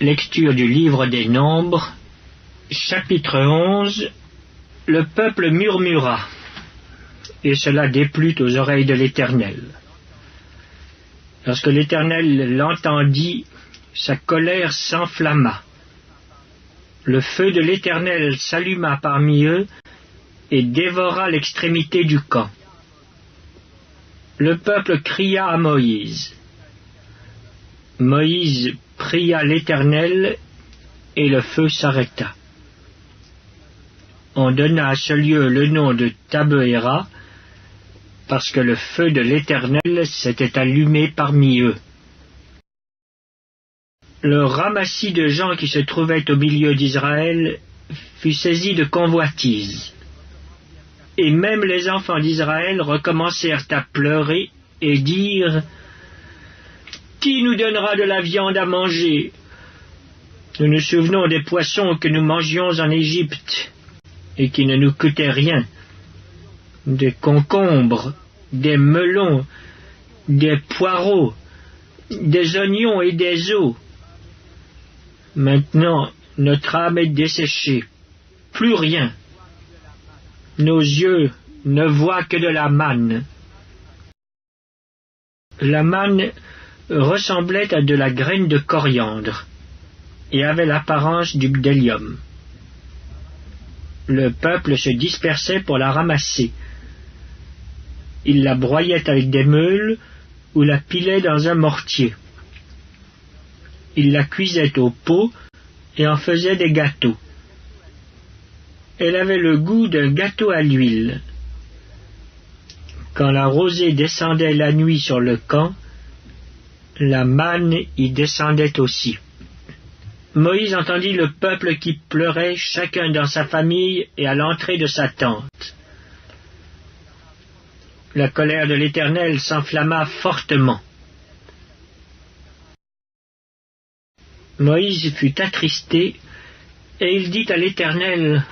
Lecture du livre des Nombres, chapitre 11. Le peuple murmura, et cela déplut aux oreilles de l'Éternel. Lorsque l'Éternel l'entendit, sa colère s'enflamma. Le feu de l'Éternel s'alluma parmi eux et dévora l'extrémité du camp. Le peuple cria à Moïse. Moïse pria l'Éternel et le feu s'arrêta. On donna à ce lieu le nom de Tabéra parce que le feu de l'Éternel s'était allumé parmi eux. Le ramassis de gens qui se trouvaient au milieu d'Israël fut saisi de convoitise. Et même les enfants d'Israël recommencèrent à pleurer et dirent « Qui nous donnera de la viande à manger? Nous nous souvenons des poissons que nous mangions en Égypte et qui ne nous coûtaient rien, des concombres, des melons, des poireaux, des oignons et des os. Maintenant, notre âme est desséchée, plus rien. Nos yeux ne voient que de la manne. » La manne ressemblait à de la graine de coriandre et avait l'apparence du bdellium. Le peuple se dispersait pour la ramasser. Il la broyait avec des meules ou la pilait dans un mortier. Il la cuisait au pot et en faisait des gâteaux. Elle avait le goût d'un gâteau à l'huile. Quand la rosée descendait la nuit sur le camp, la manne y descendait aussi. Moïse entendit le peuple qui pleurait, chacun dans sa famille et à l'entrée de sa tente. La colère de l'Éternel s'enflamma fortement. Moïse fut attristé, et il dit à l'Éternel,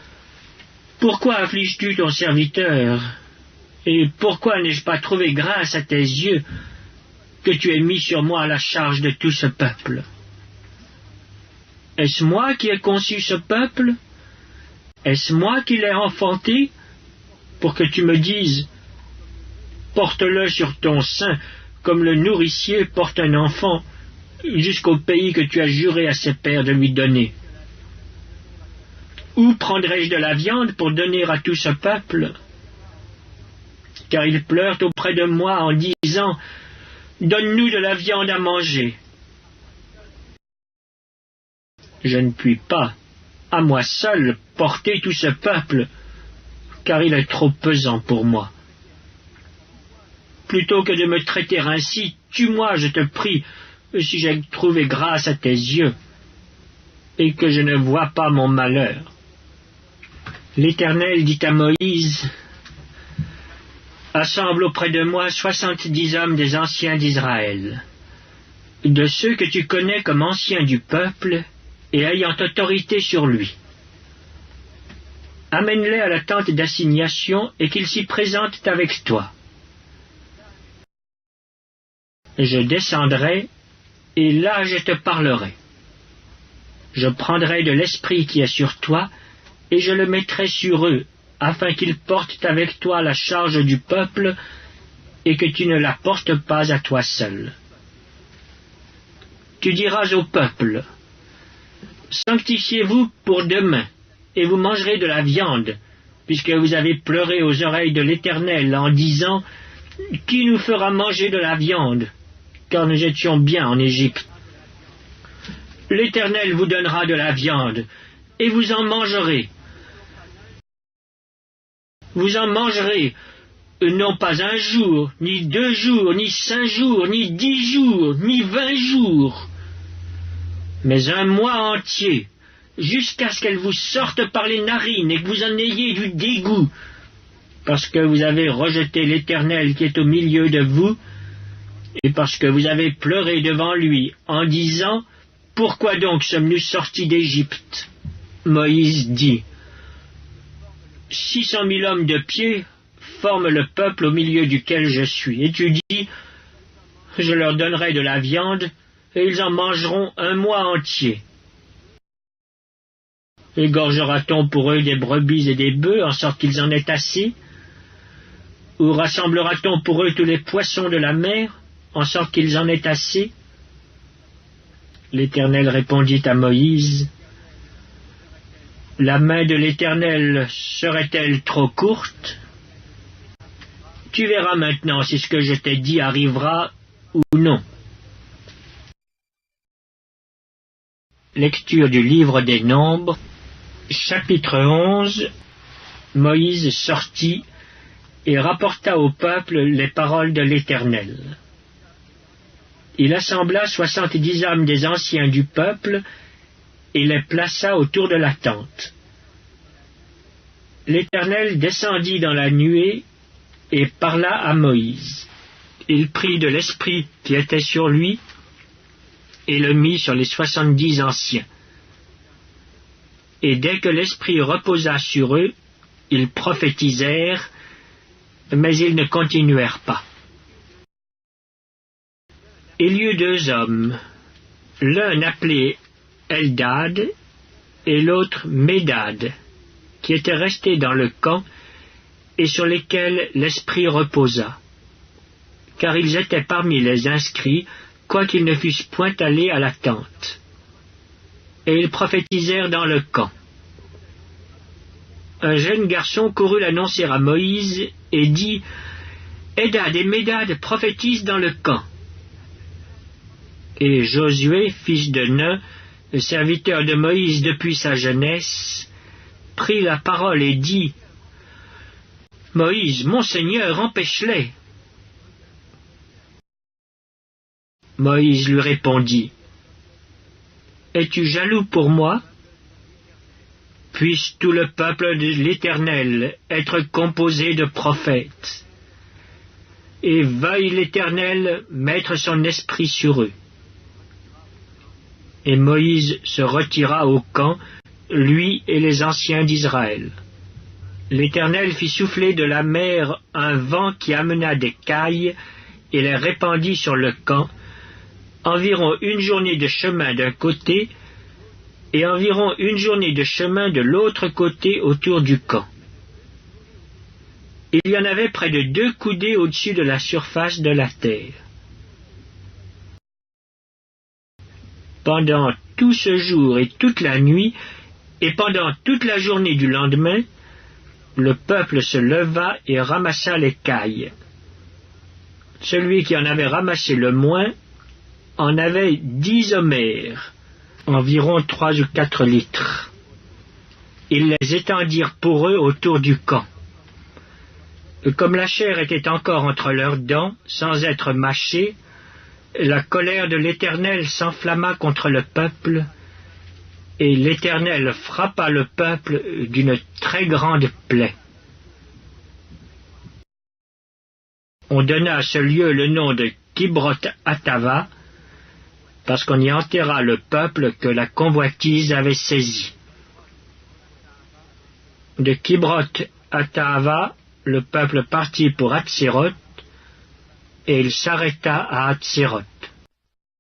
« Pourquoi affliges-tu ton serviteur, et pourquoi n'ai-je pas trouvé grâce à tes yeux que tu aies mis sur moi la charge de tout ce peuple? Est-ce moi qui ai conçu ce peuple? Est-ce moi qui l'ai enfanté, pour que tu me dises, porte-le sur ton sein, comme le nourricier porte un enfant, jusqu'au pays que tu as juré à ses pères de lui donner? Où prendrai-je de la viande pour donner à tout ce peuple? Car ils pleurent auprès de moi en disant, donne-nous de la viande à manger. Je ne puis pas, à moi seul, porter tout ce peuple, car il est trop pesant pour moi. Plutôt que de me traiter ainsi, tue-moi, je te prie, si j'ai trouvé grâce à tes yeux, et que je ne vois pas mon malheur. » L'Éternel dit à Moïse, « Assemble auprès de moi 70 hommes des anciens d'Israël, de ceux que tu connais comme anciens du peuple, et ayant autorité sur lui. Amène-les à la tente d'assignation et qu'ils s'y présentent avec toi. Je descendrai, et là je te parlerai. Je prendrai de l'esprit qui est sur toi, et je le mettrai sur eux, afin qu'ils portent avec toi la charge du peuple, et que tu ne la portes pas à toi seul. Tu diras au peuple, sanctifiez-vous pour demain, et vous mangerez de la viande, puisque vous avez pleuré aux oreilles de l'Éternel en disant, qui nous fera manger de la viande, car nous étions bien en Égypte. L'Éternel vous donnera de la viande, et vous en mangerez. Vous en mangerez, non pas un jour, ni 2 jours, ni 5 jours, ni 10 jours, ni 20 jours, mais un mois entier, jusqu'à ce qu'elle vous sorte par les narines et que vous en ayez du dégoût, parce que vous avez rejeté l'Éternel qui est au milieu de vous, et parce que vous avez pleuré devant lui en disant, « Pourquoi donc sommes-nous sortis d'Égypte ?» Moïse dit, « 600 000 hommes de pied forment le peuple au milieu duquel je suis. » Et tu dis, « Je leur donnerai de la viande, et ils en mangeront un mois entier. Égorgera-t-on pour eux des brebis et des bœufs, en sorte qu'ils en aient assez? Ou rassemblera-t-on pour eux tous les poissons de la mer, en sorte qu'ils en aient assez? L'Éternel répondit à Moïse, la main de l'Éternel serait-elle trop courte? Tu verras maintenant si ce que je t'ai dit arrivera ou non. Lecture du livre des Nombres, chapitre 11. Moïse sortit et rapporta au peuple les paroles de l'Éternel. Il assembla 70 hommes des anciens du peuple et les plaça autour de la tente. L'Éternel descendit dans la nuée et parla à Moïse. Il prit de l'esprit qui était sur lui et le mit sur les 70 anciens. Et dès que l'esprit reposa sur eux, ils prophétisèrent, mais ils ne continuèrent pas. Il y eut 2 hommes, l'un appelé Eldad et l'autre Médad, qui étaient restés dans le camp et sur lesquels l'esprit reposa, car ils étaient parmi les inscrits, quoiqu'ils ne fussent point allés à la tente. Et ils prophétisèrent dans le camp. Un jeune garçon courut l'annoncer à Moïse et dit, « Eldad et Médad prophétisent dans le camp. » Et Josué, fils de Nun, le serviteur de Moïse depuis sa jeunesse, prit la parole et dit, « Moïse, mon Seigneur, empêche-les. » Moïse lui répondit, « Es-tu jaloux pour moi? Puisse tout le peuple de l'Éternel être composé de prophètes, et veuille l'Éternel mettre son esprit sur eux. » Et Moïse se retira au camp, lui et les anciens d'Israël. L'Éternel fit souffler de la mer un vent qui amena des cailles et les répandit sur le camp, environ 1 journée de chemin d'un côté et environ 1 journée de chemin de l'autre côté autour du camp. Il y en avait près de 2 coudées au-dessus de la surface de la terre. Pendant tout ce jour et toute la nuit, et pendant toute la journée du lendemain, le peuple se leva et ramassa les cailles. Celui qui en avait ramassé le moins en avait 10 homères, environ 3 ou 4 litres. Ils les étendirent pour eux autour du camp. Et comme la chair était encore entre leurs dents, sans être mâchée, la colère de l'Éternel s'enflamma contre le peuple, et l'Éternel frappa le peuple d'une très grande plaie. On donna à ce lieu le nom de Kibroth-Hattava, parce qu'on y enterra le peuple que la convoitise avait saisi. De Kibroth-Hattava, le peuple partit pour Hatséroth, et il s'arrêta à Hatséroth.